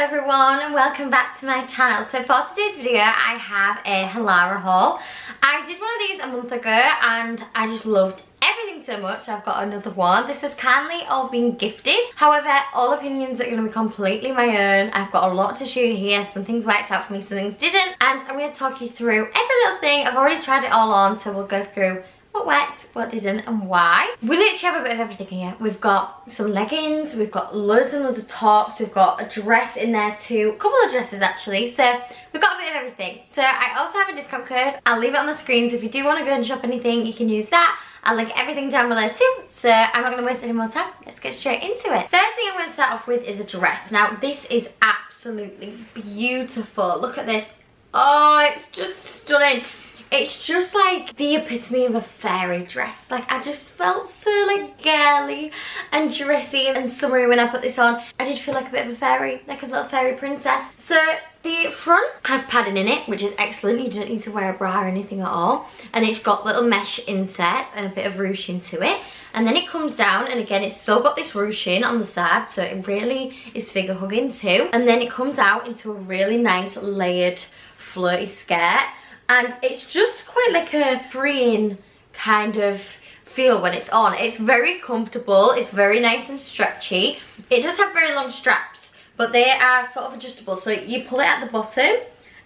everyone and welcome back to my channel. So for today's video I have a Halara haul. I did one of these a month ago and I just loved everything so much I've got another one. This has kindly all been gifted. However, all opinions are going to be completely my own. I've got a lot to show you here. Some things worked out for me, some things didn't. And I'm going to talk you through every little thing. I've already tried it all on, so we'll go through what worked, what didn't, and why. We literally have a bit of everything here. We've got some leggings, we've got loads and loads of tops, we've got a dress in there too, a couple of dresses actually, so we've got a bit of everything. So I also have a discount code. I'll leave it on the screen, so if you do want to go and shop anything, you can use that. I'll link everything down below too, so I'm not going to waste any more time. Let's get straight into it. First thing I'm going to start off with is a dress. Now this is absolutely beautiful. Look at this. Oh, it's just stunning. It's just like the epitome of a fairy dress. Like, I just felt so like girly and dressy and summery when I put this on. I did feel like a bit of a fairy, like a little fairy princess. So the front has padding in it, which is excellent. You don't need to wear a bra or anything at all. And it's got little mesh inserts and a bit of ruching to it. And then it comes down, and again it's still got this ruching on the side, so it really is figure hugging too. And then it comes out into a really nice layered flirty skirt. And it's just quite like a freeing kind of feel when it's on. It's very comfortable, it's very nice and stretchy. It does have very long straps, but they are sort of adjustable. So you pull it at the bottom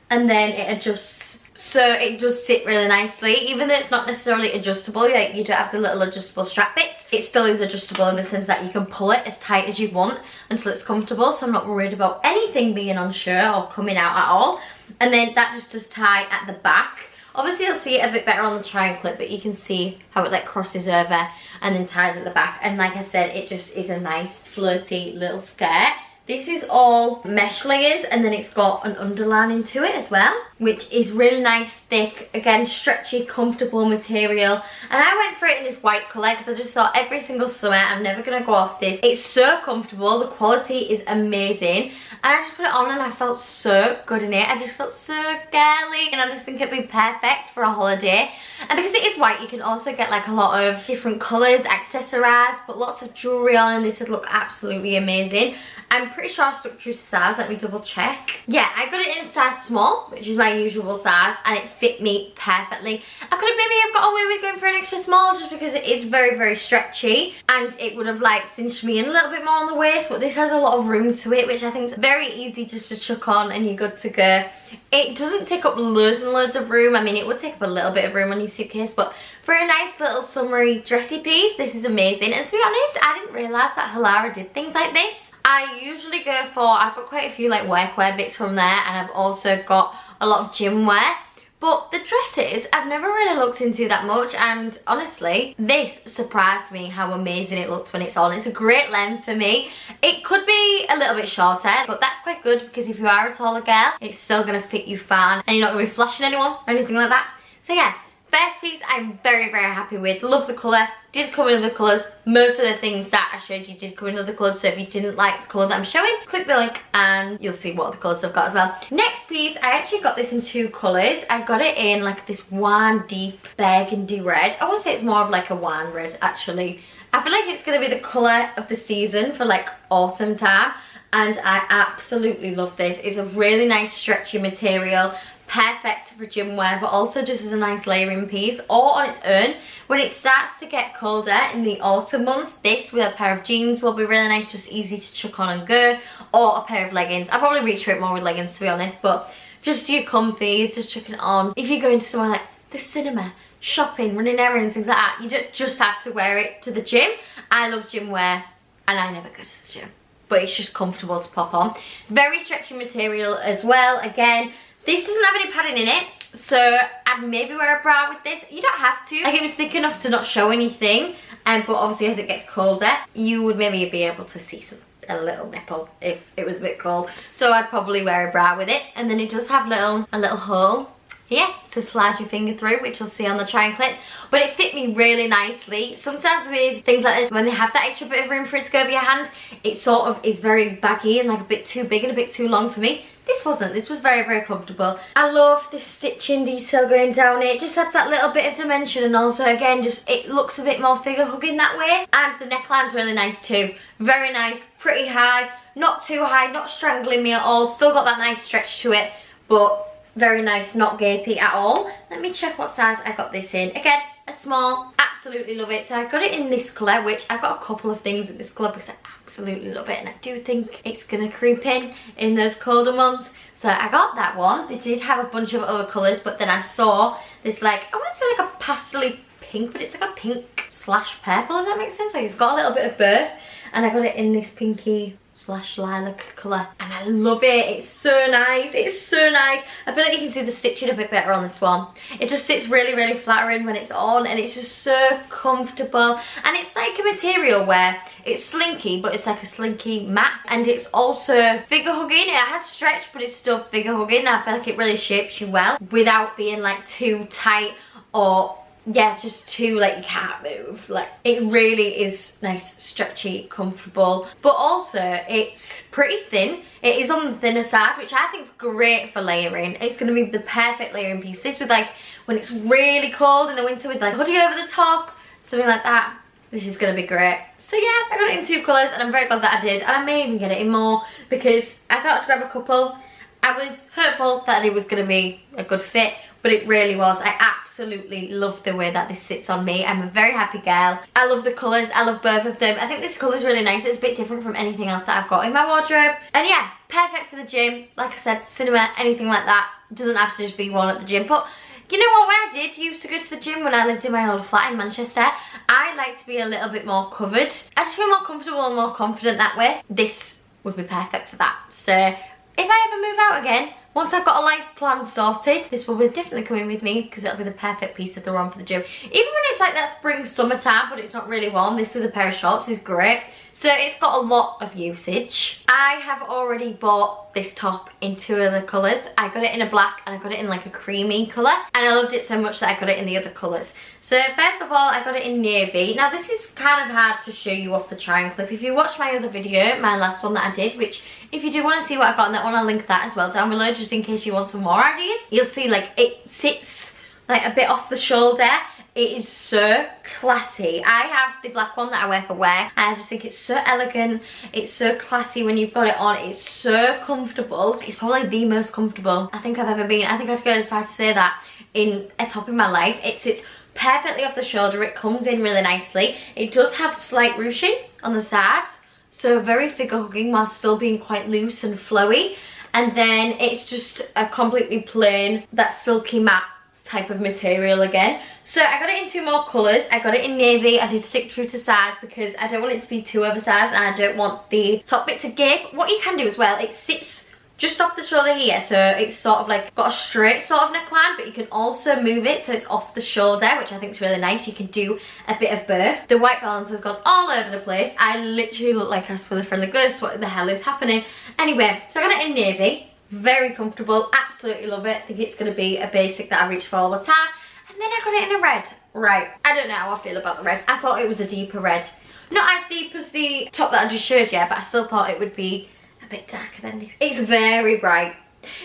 and then it adjusts. So it does sit really nicely. Even though it's not necessarily adjustable, like you don't have the little adjustable strap bits, it still is adjustable in the sense that you can pull it as tight as you want until it's comfortable. So I'm not worried about anything being on show or coming out at all. And then that just does tie at the back. Obviously you'll see it a bit better on the triangle clip, but you can see how it like crosses over and then ties at the back. And like I said, it just is a nice flirty little skirt. This is all mesh layers, and then it's got an underlining to it as well, which is really nice, thick, again stretchy, comfortable material. And I went for it in this white colour because I just thought every single summer I'm never going to go off this. It's so comfortable, the quality is amazing, and I just put it on and I felt so good in it. I just felt so girly, and I just think it'd be perfect for a holiday. And because it is white, you can also get like a lot of different colours, accessorised, put lots of jewellery on, and this would look absolutely amazing. I'm pretty sure I stuck true to size, let me double check. Yeah, I got it in a size small, which is my usual size, and it fit me perfectly. I could have maybe have got away with going for an extra small just because it is very, very stretchy, and it would have like cinched me in a little bit more on the waist, but this has a lot of room to it, which I think is very easy just to chuck on and you're good to go. It doesn't take up loads and loads of room. I mean, it would take up a little bit of room on your suitcase, but for a nice little summery dressy piece, this is amazing. And to be honest, I didn't realise that Halara did things like this. I usually go for, I've got quite a few like workwear bits from there, and I've also got a lot of gym wear. But the dresses, I've never really looked into that much, and honestly, this surprised me how amazing it looks when it's on. It's a great length for me. It could be a little bit shorter, but that's quite good because if you are a taller girl, it's still going to fit you fine, and you're not going to be flashing anyone or anything like that. So yeah. First piece I'm very, very happy with. Love the colour. Did come in other colours. Most of the things that I showed you did come in other colours. So if you didn't like the colour that I'm showing, click the link and you'll see what the colours I've got as well. Next piece, I actually got this in two colours. I got it in like this wine deep burgundy red. I want to say it's more of like a wine red actually. I feel like it's going to be the colour of the season for like autumn time. And I absolutely love this. It's a really nice stretchy material. Perfect for gym wear, but also just as a nice layering piece or on its own. When it starts to get colder in the autumn months, this with a pair of jeans will be really nice, just easy to chuck on and go, or a pair of leggings. I'll probably reach for it more with leggings to be honest, but just your comfies, just chucking it on. If you go into somewhere like the cinema, shopping, running errands, things like that, you don't just have to wear it to the gym. I love gym wear and I never go to the gym, but it's just comfortable to pop on. Very stretchy material as well. Again, this doesn't have any padding in it, so I'd maybe wear a bra with this. You don't have to. Like, it was thick enough to not show anything, but obviously as it gets colder, you would maybe be able to see a little nipple if it was a bit cold. So I'd probably wear a bra with it. And then it does have a little hole here, so slide your finger through, which you'll see on the try-on clip. But it fit me really nicely. Sometimes with things like this, when they have that extra bit of room for it to go over your hand, it sort of is very baggy and like a bit too big and a bit too long for me. This wasn't. This was very, very comfortable. I love this stitching detail going down it. Just adds that little bit of dimension, and also again, just it looks a bit more figure hugging that way. And the neckline's really nice too. Very nice, pretty high, not too high, not strangling me at all. Still got that nice stretch to it, but very nice, not gapey at all. Let me check what size I got this in. Again, a small. Absolutely love it. So I got it in this colour, which I've got a couple of things in this colour because I absolutely love it, and I do think it's gonna creep in those colder months. So I got that one. They did have a bunch of other colours, but then I saw this, like, I want to say like a pastel pink, but it's like a pink slash purple, if that makes sense. Like it's got a little bit of both, and I got it in this pinky slash lilac colour, and I love it. It's so nice. It's so nice. I feel like you can see the stitching a bit better on this one. It just sits really, really flattering when it's on, and it's just so comfortable. And it's like a material where it's slinky, but it's like a slinky matte, and it's also figure hugging. It has stretch, but it's still figure hugging. I feel like it really shapes you well without being like too tight or yeah, just too like you can't move. Like it really is nice, stretchy, comfortable, but also it's pretty thin. It is on the thinner side, which I think is great for layering. It's going to be the perfect layering piece. This with like when it's really cold in the winter with like hoodie over the top, something like that. This is going to be great. So yeah, I got it in 2 colours, and I'm very glad that I did. And I may even get it in more because I thought I'd grab a couple. I was hopeful that it was going to be a good fit, but it really was. I absolutely love the way that this sits on me. I'm a very happy girl. I love the colours. I love both of them. I think this colour is really nice. It's a bit different from anything else that I've got in my wardrobe. And yeah, perfect for the gym. Like I said, cinema, anything like that. Doesn't have to just be one at the gym. But you know what, when I did used to go to the gym when I lived in my old flat in Manchester, I like to be a little bit more covered. I just feel more comfortable and more confident that way. This would be perfect for that. So if I ever move out again, once I've got a life plan sorted, this will be definitely coming with me because it'll be the perfect piece to throw on for the gym. Even when it's like that spring summertime but it's not really warm, this with a pair of shorts is great. So it's got a lot of usage. I have already bought this top in 2 other colours. I got it in a black and I got it in like a creamy colour, and I loved it so much that I got it in the other colours. So first of all, I got it in navy. Now this is kind of hard to show you off the try-on clip. If you watch my other video, my last one that I did, which if you do want to see what I got in that one, I'll link that as well down below just in case you want some more ideas. You'll see like it sits like a bit off the shoulder. It is so classy. I have the black one that I wear for wear. I just think it's so elegant. It's so classy when you've got it on. It's so comfortable. It's probably the most comfortable I think I've ever been. I think I'd go as far to say that in a top in my life. It sits perfectly off the shoulder. It comes in really nicely. It does have slight ruching on the sides, so very figure hugging while still being quite loose and flowy. And then it's just a completely plain, that silky matte type of material again. So I got it in 2 more colours. I got it in navy. I did stick true to size because I don't want it to be too oversized and I don't want the top bit to gape. What you can do as well, it sits just off the shoulder here, so it's sort of like got a straight sort of neckline, but you can also move it so it's off the shoulder, which I think is really nice. You can do a bit of both. The white balance has gone all over the place. I literally look like I was with a friendly ghost. What the hell is happening? Anyway, so I got it in navy. Very comfortable, absolutely love it. I think it's going to be a basic that I reach for all the time. And then I got it in a red. Right, I don't know how I feel about the red. I thought it was a deeper red. Not as deep as the top that I just showed you, but I still thought it would be a bit darker than this. It's very bright.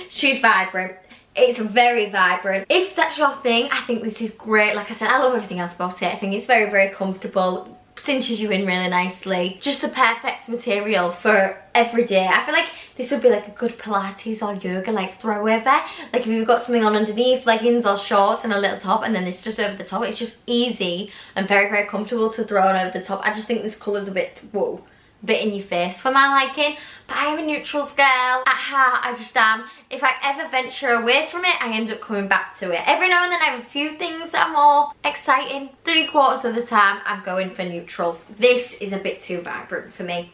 She's vibrant. It's very vibrant. If that's your thing, I think this is great. Like I said, I love everything else about it. I think it's very, very comfortable. Cinches you in really nicely. Just the perfect material for every day. I feel like this would be like a good Pilates or yoga like throwover. Like if you've got something on underneath, leggings or shorts and a little top, and then this just over the top, it's just easy and very, very comfortable to throw on over the top. I just think this colour's a bit, whoa, bit in your face for my liking. But I am a neutrals girl at heart. I just am. If I ever venture away from it, I end up coming back to it. Every now and then I have a few things that are more exciting. 3/4 of the time I'm going for neutrals. This is a bit too vibrant for me.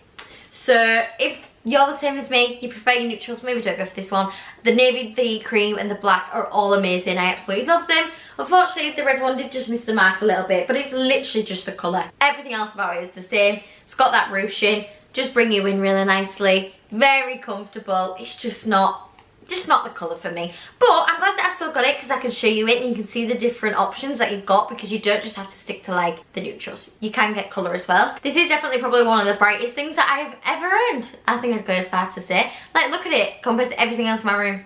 So if you're the same as me, you prefer your neutrals, maybe don't go for this one. The navy, the cream and the black are all amazing. I absolutely love them. Unfortunately the red one did just miss the mark a little bit, but it's literally just a colour. Everything else about it is the same. It's got that ruching, just bring you in really nicely. Very comfortable. It's just not just not the colour for me. But I'm glad that I've still got it because I can show you it and you can see the different options that you've got, because you don't just have to stick to like the neutrals. You can get colour as well. This is definitely probably one of the brightest things that I've ever owned. I think I'd go as far to say. Like, look at it compared to everything else in my room.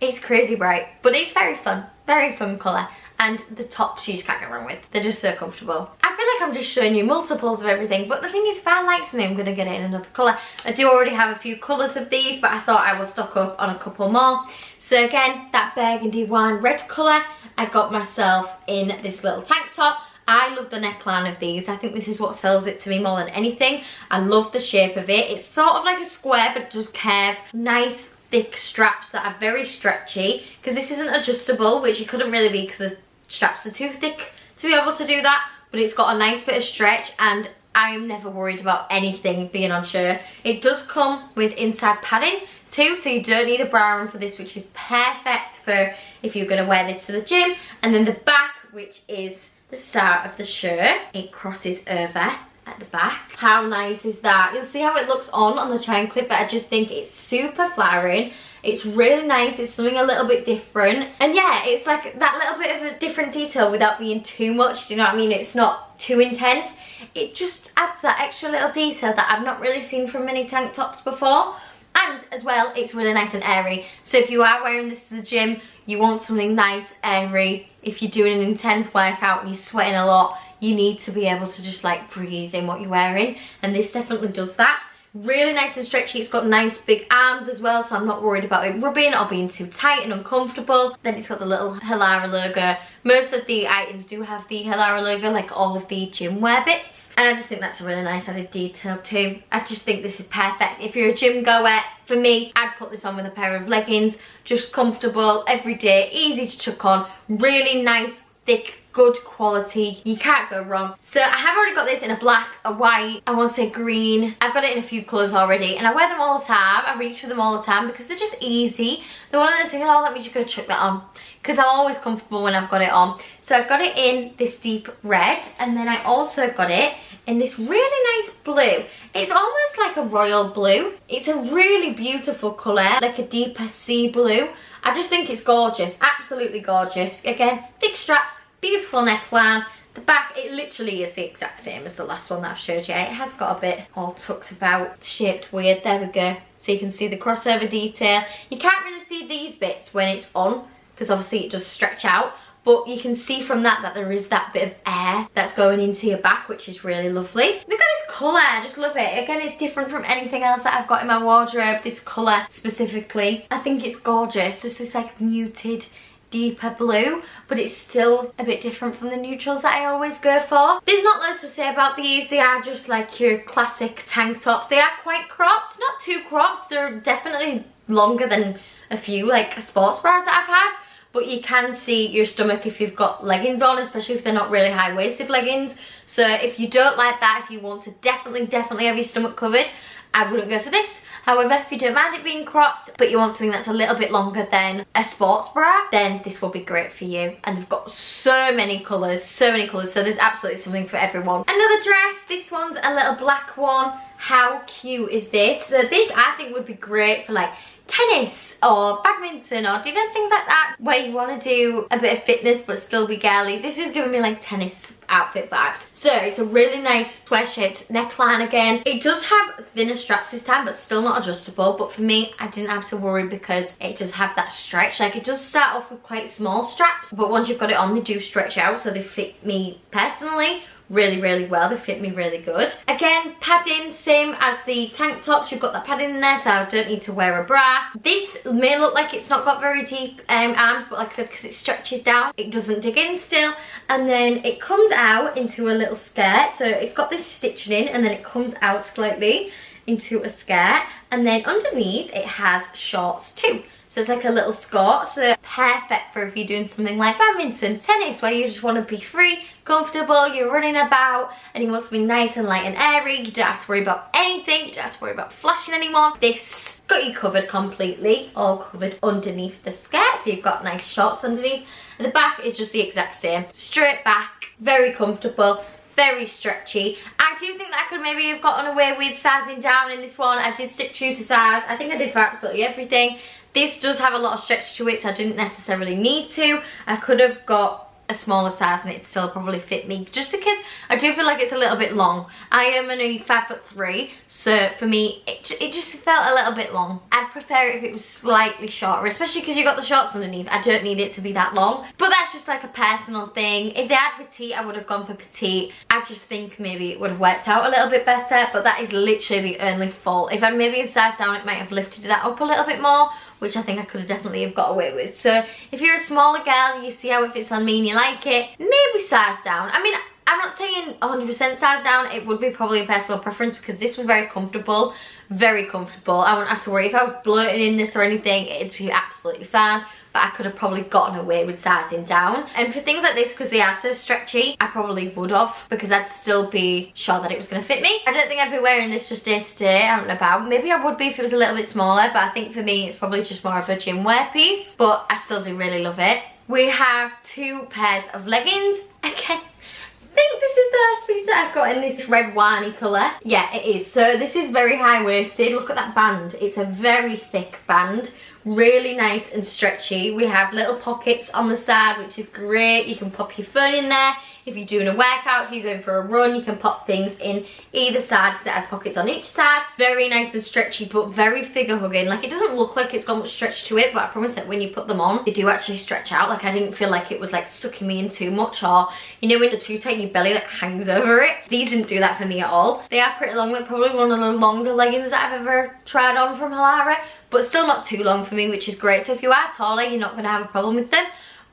It's crazy bright, but it's very fun colour. And the tops you just can't go wrong with. They're just so comfortable. I feel like I'm just showing you multiples of everything, but the thing is, if I like something, I'm going to get it in another colour. I do already have a few colours of these, but I thought I would stock up on a couple more. So again, that burgundy wine red colour, I got myself in this little tank top. I love the neckline of these. I think this is what sells it to me more than anything. I love the shape of it. It's sort of like a square, but it does curve. Nice thick straps that are very stretchy, because this isn't adjustable, which it couldn't really be because the straps are too thick to be able to do that, but it's got a nice bit of stretch and I am never worried about anything being on show. It does come with inside padding too, so you don't need a bra on for this, which is perfect for if you're going to wear this to the gym. And then the back, which is the start of the shirt, it crosses over at the back. How nice is that? You'll see how it looks on the chain clip, but I just think it's super flattering. It's really nice. It's something a little bit different, and yeah, it's like that little bit of a different detail without being too much. Do you know what I mean? It's not too intense. It just adds that extra little detail that I've not really seen from many tank tops before. And as well, it's really nice and airy. So if you are wearing this to the gym, you want something nice, airy. If you're doing an intense workout and you're sweating a lot, you need to be able to just like breathe in what you're wearing, and this definitely does that. Really nice and stretchy. It's got nice big arms as well, so I'm not worried about it rubbing or being too tight and uncomfortable. Then it's got the little Halara logo. Most of the items do have the Halara logo, like all of the gym wear bits, and I just think that's a really nice added detail too. I just think this is perfect if you're a gym goer. For me, I'd put this on with a pair of leggings. Just comfortable, everyday, easy to chuck on, really nice, thick, good quality. You can't go wrong. So I have already got this in a black, a white, I want to say green. I've got it in a few colours already, and I wear them all the time. I reach for them all the time because they're just easy. They're one of those things, oh, let me just go chuck that on, because I'm always comfortable when I've got it on. So I've got it in this deep red, and then I also got it in this really nice blue. It's almost like a royal blue. It's a really beautiful colour, like a deeper sea blue. I just think it's gorgeous, absolutely gorgeous. Again, thick straps, beautiful neckline. The back, it literally is the exact same as the last one that I've showed you. It has got a bit all tucked about, shaped weird. There we go. So you can see the crossover detail. You can't really see these bits when it's on, because obviously it does stretch out. But you can see from that there is that bit of air that's going into your back, which is really lovely. Look at this colour, I just love it. Again, it's different from anything else that I've got in my wardrobe. This colour specifically, I think it's gorgeous. Just this like muted, deeper blue, but it's still a bit different from the neutrals that I always go for. There's not loads to say about these. They are just like your classic tank tops. They are quite cropped, not too cropped. They're definitely longer than a few like sports bras that I've had, but you can see your stomach if you've got leggings on, especially if they're not really high-waisted leggings. So if you don't like that, if you want to definitely have your stomach covered, I wouldn't go for this. However, if you don't mind it being cropped, but you want something that's a little bit longer than a sports bra, then this will be great for you. And they've got so many colours, so there's absolutely something for everyone. Another dress, this one's a little black one. How cute is this? So this I think would be great for like tennis or badminton or things like that, where you want to do a bit of fitness but still be girly. This is giving me like tennis outfit vibes. So it's a really nice square shaped neckline again. It does have thinner straps this time, but still not adjustable. But for me, I didn't have to worry because it does have that stretch. Like, it does start off with quite small straps, but once you've got it on, they do stretch out, so they fit me personally really well. They fit me really good. Again, padding, same as the tank tops. You've got that padding in there, so I don't need to wear a bra. This may look like it's not got very deep arms, but like I said, because it stretches down, it doesn't dig in still. And then it comes out into a little skirt. So it's got this stitching in, and then it comes out slightly into a skirt. And then underneath, it has shorts too. So it's like a little skirt, so perfect for if you're doing something like badminton, tennis, where you just want to be free, comfortable, you're running about, and you want something nice and light and airy. You don't have to worry about anything, you don't have to worry about flashing anyone. This got you covered completely, all covered underneath the skirt, so you've got nice shorts underneath. And the back is just the exact same, straight back, very comfortable, very stretchy. I do think that I could maybe have gotten away with sizing down in this one. I did stick true to size. I think I did for absolutely everything. This does have a lot of stretch to it, so I didn't necessarily need to. I could have got a smaller size and it still probably fit me, just because I do feel like it's a little bit long. I am only 5'3", so for me it just felt a little bit long. I'd prefer it if it was slightly shorter, especially because you got the shorts underneath. I don't need it to be that long, but that's just like a personal thing. If they had petite, I would have gone for petite. I just think maybe it would have worked out a little bit better, but that is literally the only fault. If I'd maybe sized down, it might have lifted that up a little bit more, which I think I could have definitely have got away with. So if you're a smaller girl, you see how it fits on me and you like it, maybe size down. I mean, I'm not saying 100% size down. It would be probably a personal preference, because this was very comfortable. Very comfortable. I wouldn't have to worry if I was bloating in this or anything. It'd be absolutely fine. But I could have probably gotten away with sizing down. And for things like this, because they are so stretchy, I probably would have, because I'd still be sure that it was going to fit me. I don't think I'd be wearing this just day to day, out and about. Maybe I would be if it was a little bit smaller, but I think for me it's probably just more of a gym wear piece. But I still do really love it. We have 2 pairs of leggings. Again, I think this is the last piece that I've got in this red winey colour. Yeah, it is. So this is very high-waisted. Look at that band. It's a very thick band. Really nice and stretchy. We have little pockets on the side, which is great. You can pop your phone in there. If you're doing a workout, if you're going for a run, you can pop things in either side because it has pockets on each side. Very nice and stretchy, but very figure hugging. Like, it doesn't look like it's got much stretch to it, but I promise that when you put them on, they do actually stretch out. Like, I didn't feel like it was like sucking me in too much, or you know when they're too tight, your belly like hangs over it. These didn't do that for me at all. They are pretty long. They're probably one of the longer leggings that I've ever tried on from Halara, but still not too long for me, which is great. So if you are taller, you're not going to have a problem with them.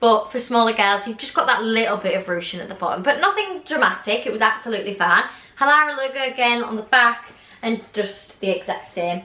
But for smaller girls, you've just got that little bit of ruching at the bottom, but nothing dramatic. It was absolutely fine. Halara logo again on the back, and just the exact same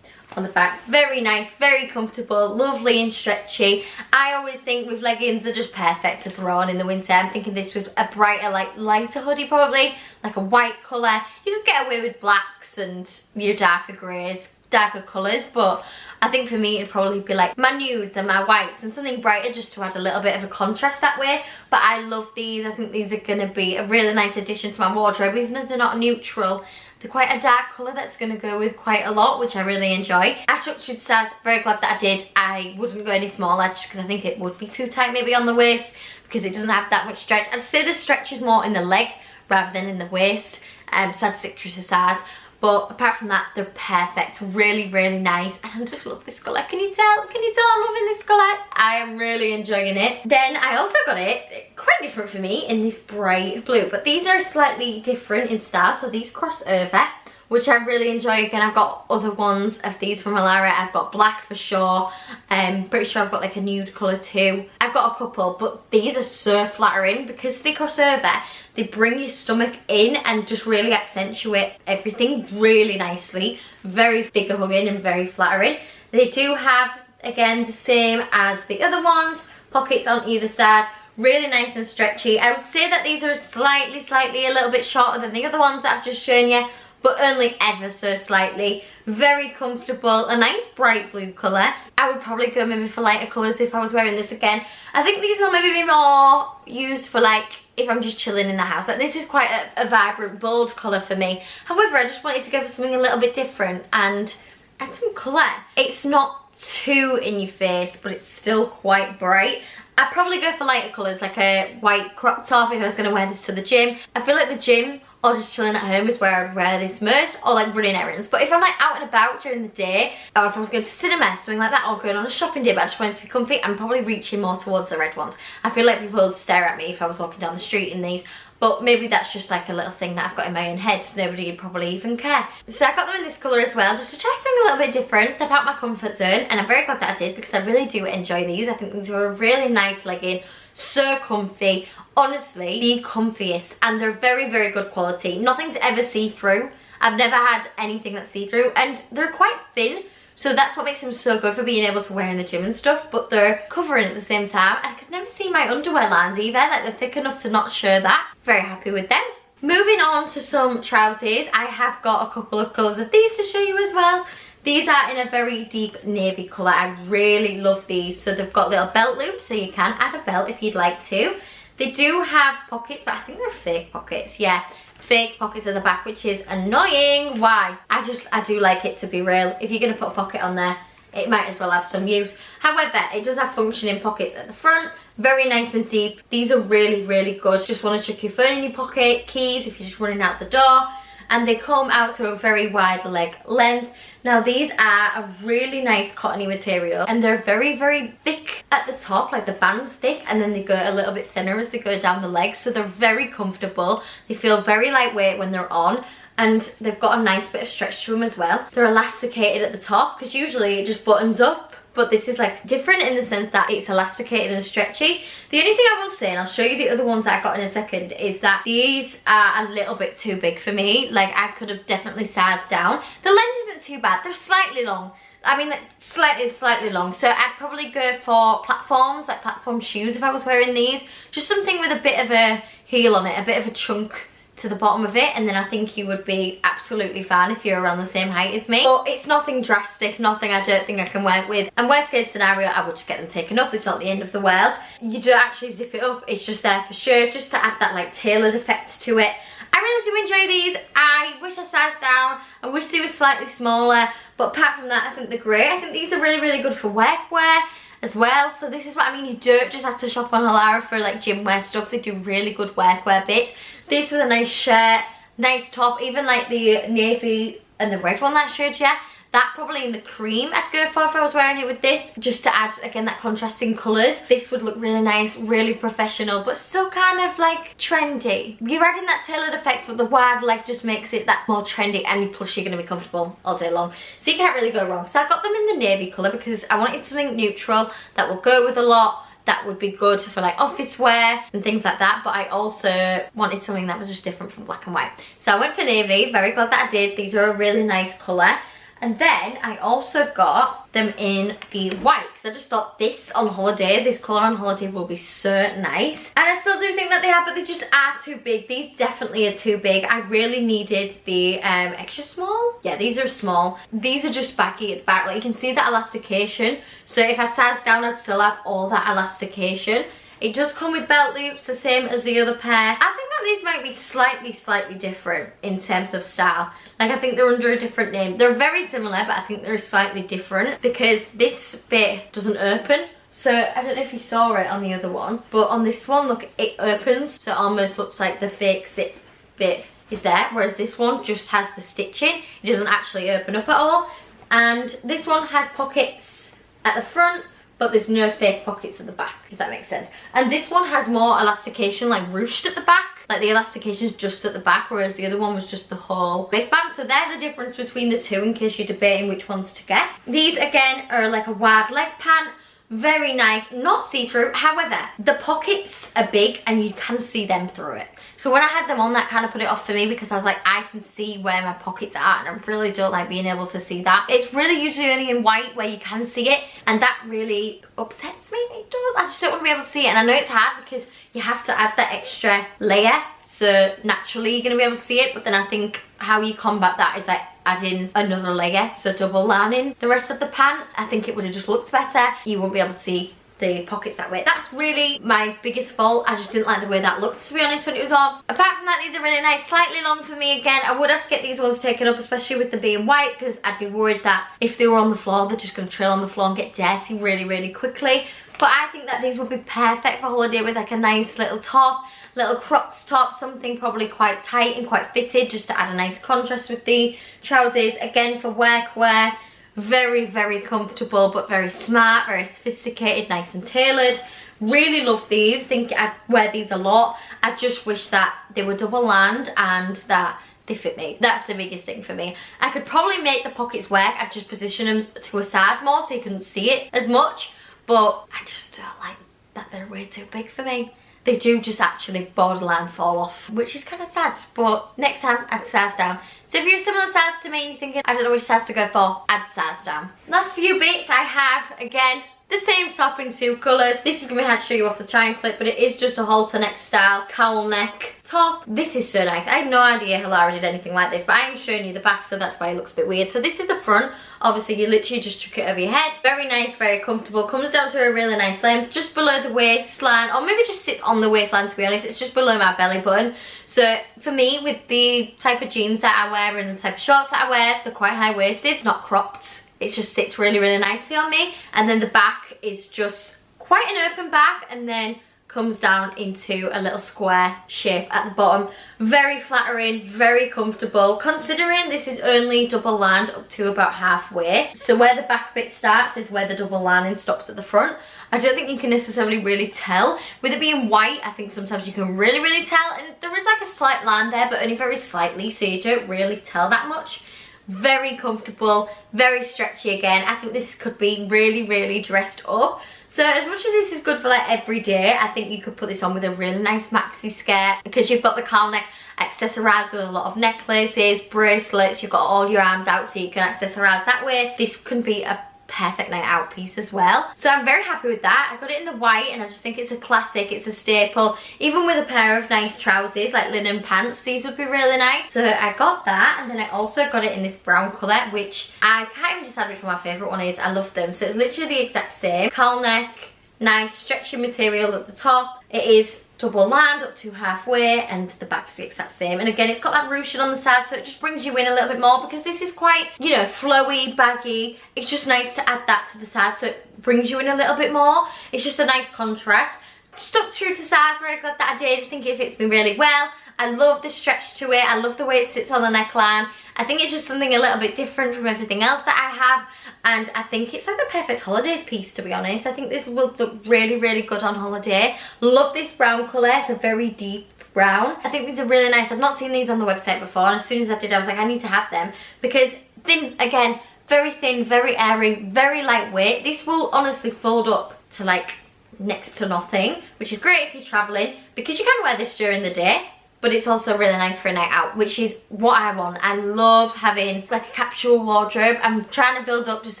on the back. Very nice, very comfortable, lovely and stretchy. I always think with leggings, they're just perfect to throw on in the winter. I'm thinking this with a brighter, like lighter hoodie probably, like a white colour. You could get away with blacks and your darker greys, darker colours, but I think for me it'd probably be like my nudes and my whites and something brighter, just to add a little bit of a contrast that way. But I love these. I think these are going to be a really nice addition to my wardrobe, even though they're not neutral. They're quite a dark colour that's going to go with quite a lot, which I really enjoy. I chucked with size, very glad that I did. I wouldn't go any smaller just because I think it would be too tight maybe on the waist, because it doesn't have that much stretch. I'd say the stretch is more in the leg rather than in the waist, so I'd stick to a size. But apart from that, they're perfect. Really, really nice. And I just love this colour. Can you tell? Can you tell I'm loving this colour? I am really enjoying it. Then I also got it, quite different for me, in this bright blue. But these are slightly different in style. So these cross over, which I really enjoy. Again, I've got other ones of these from Halara. I've got black for sure. Pretty sure I've got like a nude colour too. I've got a couple, but these are so flattering because they cross over. They bring your stomach in and just really accentuate everything really nicely. Very figure hugging and very flattering. They do have, again, the same as the other ones, pockets on either side. Really nice and stretchy. I would say that these are slightly a little bit shorter than the other ones that I've just shown you, but only ever so slightly. Very comfortable, a nice bright blue colour. I would probably go maybe for lighter colours if I was wearing this again. I think these will maybe be more used for like if I'm just chilling in the house. Like, this is quite a vibrant, bold colour for me. However, I just wanted to go for something a little bit different and add some colour. It's not too in your face, but it's still quite bright. I'd probably go for lighter colours, like a white crop top if I was going to wear this to the gym. I feel like the gym or just chilling at home is where I'd wear this most, or like running errands. But if I'm like out and about during the day, or if I was going to cinema, something like that, or going on a shopping day but I just wanted to be comfy, I'm probably reaching more towards the red ones. I feel like people would stare at me if I was walking down the street in these, but maybe that's just like a little thing that I've got in my own head, so nobody would probably even care. So I got them in this colour as well, just to try something a little bit different, step out my comfort zone, and I'm very glad that I did because I really do enjoy these. I think these are a really nice legging, so comfy. Honestly, the comfiest, and they're very, very good quality. Nothing's ever see-through. I've never had anything that's see-through, and they're quite thin, so that's what makes them so good for being able to wear in the gym and stuff, but they're covering at the same time. I could never see my underwear lines either, like they're thick enough to not show that. Very happy with them. Moving on to some trousers, I have got a couple of colours of these to show you as well. These are in a very deep navy colour. I really love these. So they've got little belt loops, so you can add a belt if you'd like to. They do have pockets, but I think they're fake pockets. Yeah, fake pockets at the back, which is annoying. Why? I do like it to be real. If you're going to put a pocket on there, it might as well have some use. However, it does have functioning pockets at the front, very nice and deep. These are really, really good. Just want to chuck your phone in your pocket, keys if you're just running out the door. And they come out to a very wide leg length. Now these are a really nice cottony material, and they're very, very thick at the top, like the band's thick, and then they go a little bit thinner as they go down the legs, so they're very comfortable. They feel very lightweight when they're on, and they've got a nice bit of stretch to them as well. They're elasticated at the top, because usually it just buttons up, but this is like different in the sense that it's elasticated and stretchy. The only thing I will say, and I'll show you the other ones that I got in a second, is that these are a little bit too big for me. Like, I could have definitely sized down. The length isn't too bad. They're slightly long. I mean, like, slightly long. So I'd probably go for platforms, like platform shoes if I was wearing these. Just something with a bit of a heel on it, a bit of a chunk to the bottom of it, and then I think you would be absolutely fine if you're around the same height as me. But it's nothing drastic, nothing I don't think I can work with. And worst case scenario, I would just get them taken up. It's not the end of the world. You don't actually zip it up, it's just there for show, just to add that like tailored effect to it. I really do enjoy these. I wish I sized down. I wish they were slightly smaller, but apart from that, I think they're great. I think these are really, really good for workwear as well. So this is what I mean, you don't just have to shop on Halara for like gym wear stuff. They do really good workwear bits. This was a nice shirt, nice top, even like the navy and the red one that I showed you. That probably in the cream I'd go for if I was wearing it with this, just to add again that contrasting colours. This would look really nice, really professional, but still kind of like trendy. You're adding that tailored effect, but the wide leg just makes it that more trendy, and plus you're going to be comfortable all day long, so you can't really go wrong. So I got them in the navy colour because I wanted something neutral that will go with a lot, that would be good for like office wear and things like that, but I also wanted something that was just different from black and white. So I went for navy, very glad that I did. These are a really nice colour. And then I also got them in the white, because I just thought this on holiday, this colour on holiday will be so nice. And I still do think that they are, but they just are too big. These definitely are too big. I really needed the extra small. Yeah, these are small. These are just baggy at the back. Like, you can see that elastication. So if I sized down, I'd still have all that elastication. It does come with belt loops, the same as the other pair. I think that these might be slightly different in terms of style. Like, I think they're under a different name. They're very similar, but I think they're slightly different because this bit doesn't open. So I don't know if you saw it on the other one, but on this one, look, it opens. So it almost looks like the fake zip bit is there, whereas this one just has the stitching. It doesn't actually open up at all. And this one has pockets at the front, but there's no fake pockets at the back, if that makes sense. And this one has more elastication, like ruched at the back. Like, the elastication is just at the back, whereas the other one was just the whole waistband. So they're the difference between the two, in case you're debating which ones to get. These, again, are like a wide leg pant. Very nice, not see-through. However, the pockets are big and you can see them through it. So when I had them on, that kind of put it off for me, because I was like, I can see where my pockets are, and I really don't like being able to see that. It's really usually only in white where you can see it, and that really upsets me. It does. I just don't want to be able to see it, and I know it's hard because you have to add that extra layer, so naturally you're going to be able to see it, but then I think how you combat that is like adding another layer, so double lining the rest of the pant. I think it would have just looked better. You won't be able to see the pockets that way. That's really my biggest fault. I just didn't like the way that looked, to be honest, when it was on. Apart from that, these are really nice, slightly long for me again. I would have to get these ones taken up, especially with them being white, because I'd be worried that if they were on the floor, they're just going to trail on the floor and get dirty really, really quickly. But I think that these would be perfect for holiday with like a nice little top, little cropped top, something probably quite tight and quite fitted, just to add a nice contrast with the trousers. Again, for workwear, very, very comfortable, but very smart, very sophisticated, nice and tailored. Really love these. Think I'd wear these a lot. I just wish that they were double lined and that they fit me. That's the biggest thing for me. I could probably make the pockets work. I'd just position them to a side more so you couldn't see it as much, but I just don't like that they're way too big for me. They do just actually borderline fall off, which is kind of sad, but next time I'd size down. So if you're a similar size to me and you're thinking, I don't know which size to go for, I'd size down. Last few bits I have, again, the same top in two colours. This is going to be hard to show you off the try and clip, but it is just a halter neck style, cowl neck top. This is so nice. I had no idea Halara did anything like this, but I am showing you the back, so that's why it looks a bit weird. So this is the front. Obviously, you literally just chuck it over your head. Very nice, very comfortable. Comes down to a really nice length, just below the waistline, or maybe just sits on the waistline, to be honest. It's just below my belly button. So for me, with the type of jeans that I wear and the type of shorts that I wear, they're quite high-waisted. It's not cropped. it just sits really, really nicely on me. And then the back is just quite an open back, and then comes down into a little square shape at the bottom. Very flattering, very comfortable, considering this is only double lined up to about halfway. So where the back bit starts is where the double lining stops at the front. I don't think you can necessarily really tell. With it being white, I think sometimes you can really, really tell. And there is like a slight line there, but only very slightly, so you don't really tell that much. Very comfortable, very stretchy again. I think this could be really, really dressed up. So as much as this is good for like every day, I think you could put this on with a really nice maxi skirt, because you've got the cowl neck accessorized with a lot of necklaces, bracelets, you've got all your arms out so you can accessorize that way. This can be a perfect night out piece as well. So I'm very happy with that. I got it in the white and I just think it's a classic, it's a staple. Even with a pair of nice trousers like linen pants, these would be really nice. So I got that, and then I also got it in this brown colour, which I can't even decide which one my favourite one is. I love them. So it's literally the exact same. Cowl neck, nice stretchy material at the top. It is double lined up to halfway, and the back is the exact same. And again, it's got that ruched on the side, so it just brings you in a little bit more, because this is quite, you know, flowy, baggy. It's just nice to add that to the side, so it brings you in a little bit more. It's just a nice contrast. Stuck true to size, very glad that I did. I think it fits me really well. I love the stretch to it. I love the way it sits on the neckline. I think it's just something a little bit different from everything else that I have. And I think it's like the perfect holiday piece, to be honest. I think this will look really, really good on holiday. Love this brown colour. It's a very deep brown. I think these are really nice. I've not seen these on the website before. And as soon as I did, I was like, I need to have them. Because thin, again, very thin, very airy, very lightweight. This will honestly fold up to like next to nothing, which is great if you're travelling, because you can wear this during the day. But it's also really nice for a night out, which is what I want. I love having like a capsule wardrobe. I'm trying to build up just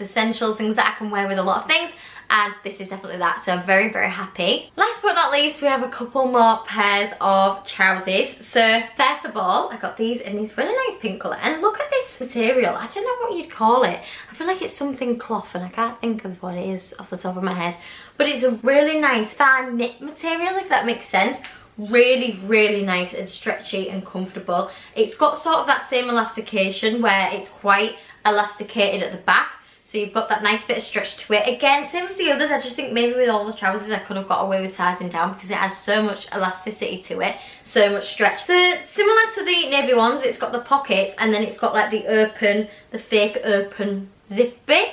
essentials, things that I can wear with a lot of things. And this is definitely that, so I'm very, very happy. Last but not least, we have a couple more pairs of trousers. So first of all, I got these in this really nice pink colour. And look at this material. I don't know what you'd call it. I feel like it's something cloth, and I can't think of what it is off the top of my head. But it's a really nice fine knit material, if that makes sense. Really, really nice and stretchy and comfortable. It's got sort of that same elastication where it's quite elasticated at the back, so you've got that nice bit of stretch to it. Again, same as the others. I just think maybe with all the trousers I could have got away with sizing down, because it has so much elasticity to it, so much stretch. So similar to the navy ones, it's got the pockets, and then it's got like the open, the fake open zip bit,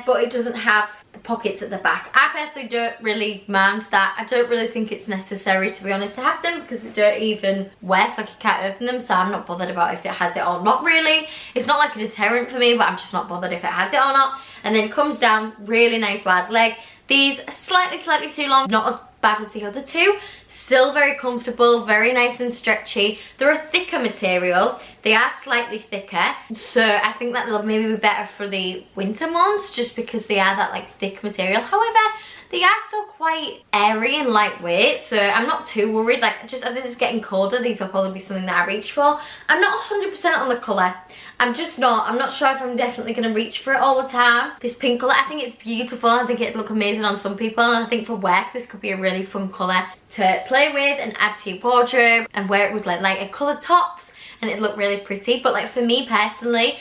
but it doesn't have the pockets at the back. I personally don't really mind that. I don't really think it's necessary, to be honest, to have them, because they don't even work, like you can't open them, so I'm not bothered about if it has it or not really. It's not like a deterrent for me, but I'm just not bothered if it has it or not. And then it comes down, really nice wide leg. These are slightly too long, not as bad as the other two. Still very comfortable, very nice and stretchy. They're a thicker material. They are slightly thicker, so I think that they'll maybe be better for the winter months, just because they are that like thick material. However, they are still quite airy and lightweight, so I'm not too worried. Like, just as it's getting colder, these will probably be something that I reach for. I'm not 100% on the colour. I'm just not. I'm not sure if I'm definitely going to reach for it all the time. This pink colour, I think it's beautiful. I think it'd look amazing on some people, and I think for work this could be a really fun colour to play with and add to your wardrobe, and wear it with like lighter coloured tops, and it'd look really pretty. But like for me personally,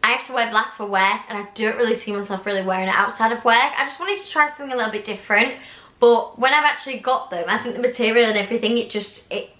I have to wear black for work, and I don't really see myself really wearing it outside of work. I just wanted to try something a little bit different. But when I've actually got them, I think the material and everything, it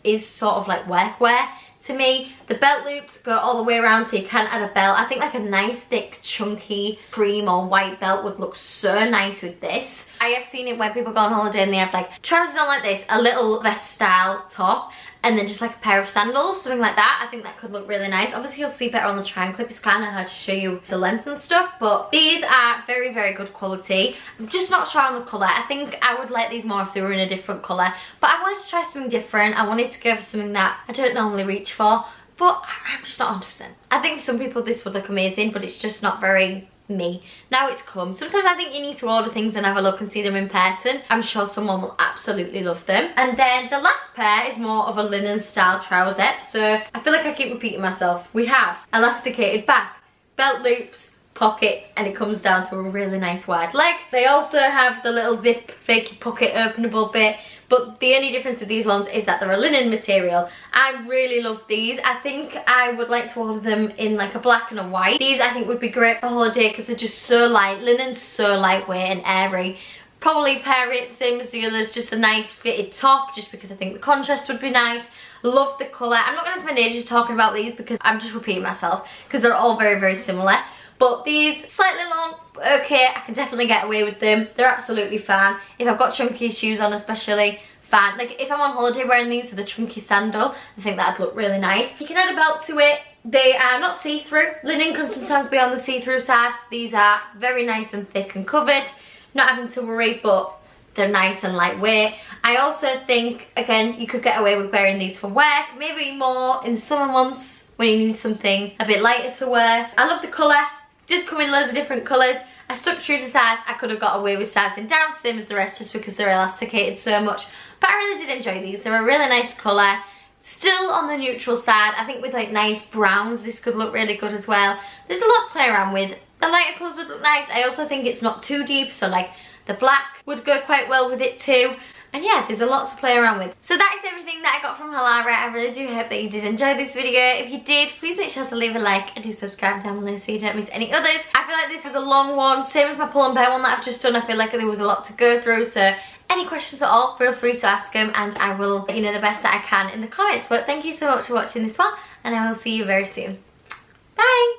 is sort of like workwear to me. The belt loops go all the way around, so you can add a belt. I think like a nice thick chunky cream or white belt would look so nice with this. I have seen it where people go on holiday and they have like trousers on like this, a little vest style top, and then just like a pair of sandals, something like that. I think that could look really nice. Obviously you'll see better on the triangle clip. It's kind of hard to show you the length and stuff, but these are very, very good quality. I'm just not sure on the colour. I think I would like these more if they were in a different colour, but I wanted to try something different. I wanted to go for something that I don't normally reach for, but I'm just not 100%. I think for some people this would look amazing, but it's just not very me. Now it's come. Sometimes I think you need to order things and have a look and see them in person. I'm sure someone will absolutely love them. And then the last pair is more of a linen style trouser. So I feel like I keep repeating myself. We have elasticated back, belt loops, pockets, and it comes down to a really nice wide leg. They also have the little zip fake pocket openable bit, but the only difference with these ones is that they're a linen material. I really love these. I think I would like to order them in like a black and a white. These I think would be great for holiday because they're just so light. Linen's so lightweight and airy. Probably pair it same as the others, just a nice fitted top, just because I think the contrast would be nice. Love the colour. I'm not going to spend ages talking about these because I'm just repeating myself because they're all very, very similar. But these, slightly long, okay, I can definitely get away with them. They're absolutely fine. If I've got chunky shoes on especially, fine. Like if I'm on holiday wearing these with a chunky sandal, I think that'd look really nice. You can add a belt to it. They are not see-through. Linen can sometimes be on the see-through side. These are very nice and thick and covered. Not having to worry, but they're nice and lightweight. I also think, again, you could get away with wearing these for work. Maybe more in the summer months when you need something a bit lighter to wear. I love the colour. Did come in loads of different colours. I stuck true to size. I could have got away with sizing down, same as the rest, just because they're elasticated so much. But I really did enjoy these. They're a really nice colour. Still on the neutral side. I think with like nice browns, this could look really good as well. There's a lot to play around with. The lighter colours would look nice. I also think it's not too deep, so like the black would go quite well with it too. And yeah, there's a lot to play around with. So that is everything that I got from Halara. I really do hope that you did enjoy this video. If you did, please make sure to leave a like and do subscribe down below so you don't miss any others. I feel like this was a long one, same as my pull and bear one that I've just done. I feel like there was a lot to go through, so any questions at all, feel free to ask them and I will let you know the best that I can in the comments. But thank you so much for watching this one and I will see you very soon. Bye!